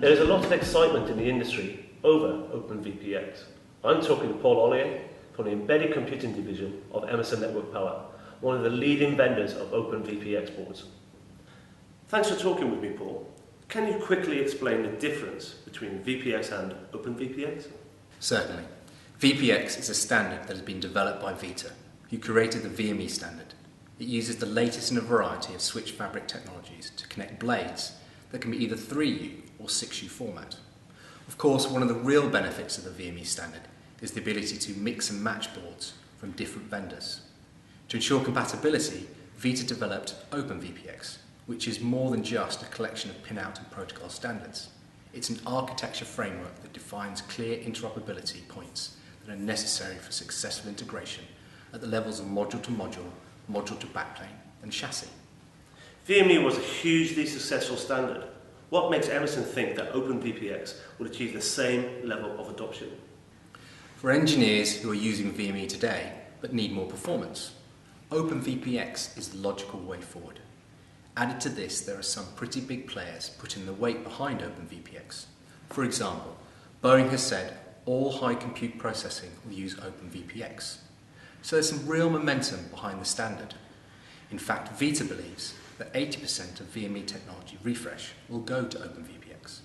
There is a lot of excitement in the industry over Open VPX. I'm talking to Paul Ollier from the Embedded Computing Division of Emerson Network Power, one of the leading vendors of Open VPX boards. Thanks for talking with me, Paul. Can you quickly explain the difference between VPX and Open VPX? Certainly. VPX is a standard that has been developed by Vita, who created the VME standard. It uses the latest in a variety of switch fabric technologies to connect blades that can be either 3U or 6U format. Of course, one of the real benefits of the VME standard is the ability to mix and match boards from different vendors. To ensure compatibility, Vita developed Open VPX, which is more than just a collection of pinout and protocol standards. It's an architecture framework that defines clear interoperability points that are necessary for successful integration at the levels of module to module, module to backplane and chassis. VME was a hugely successful standard. What makes Emerson think that Open VPX will achieve the same level of adoption? For engineers who are using VME today but need more performance, Open VPX is the logical way forward. Added to this, there are some pretty big players putting the weight behind Open VPX. For example, Boeing has said all high compute processing will use Open VPX. So there's some real momentum behind the standard. In fact, Vita believes that 80% of VME technology refresh will go to Open VPX.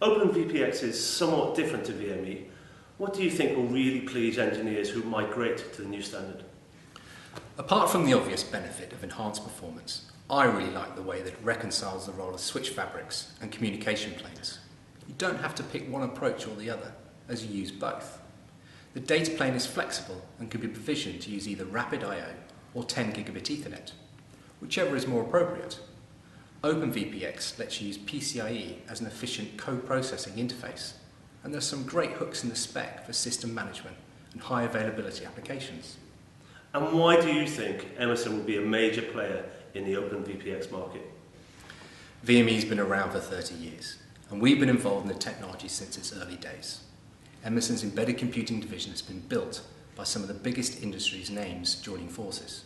Open VPX is somewhat different to VME. What do you think will really please engineers who migrate to the new standard? Apart from the obvious benefit of enhanced performance, I really like the way that it reconciles the role of switch fabrics and communication planes. You don't have to pick one approach or the other, as you use both. The data plane is flexible and can be provisioned to use either rapid I/O or 10 gigabit Ethernet, whichever is more appropriate. Open VPX lets you use PCIe as an efficient co-processing interface, and there's some great hooks in the spec for system management and high availability applications. And why do you think Emerson will be a major player in the Open VPX market? VME's been around for 30 years, and we've been involved in the technology since its early days. Emerson's Embedded Computing Division has been built by some of the biggest industry's names joining forces.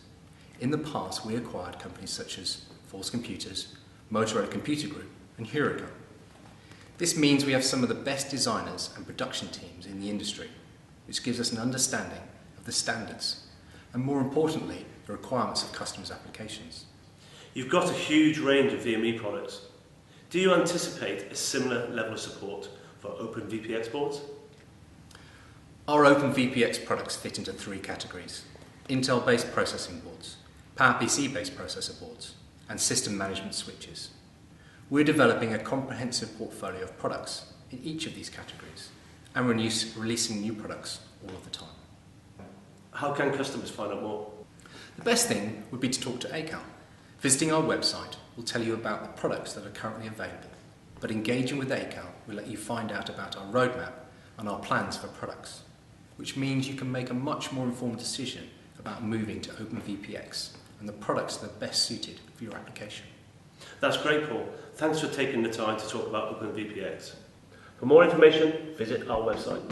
In the past, we acquired companies such as Force Computers, Motorola Computer Group, and Hurricane. This means we have some of the best designers and production teams in the industry, which gives us an understanding of the standards, and more importantly, the requirements of customers' applications. You've got a huge range of VME products. Do you anticipate a similar level of support for Open VPX boards? Our Open VPX products fit into three categories: Intel-based processing boards, PowerPC-based processor boards, and system management switches. We're developing a comprehensive portfolio of products in each of these categories, and we're releasing new products all of the time. How can customers find out more? The best thing would be to talk to ACAL. Visiting our website will tell you about the products that are currently available, but engaging with ACAL will let you find out about our roadmap and our plans for products, which means you can make a much more informed decision about moving to Open VPX and the products that are best suited for your application. That's great, Paul. Thanks for taking the time to talk about Open VPX. For more information, visit our website.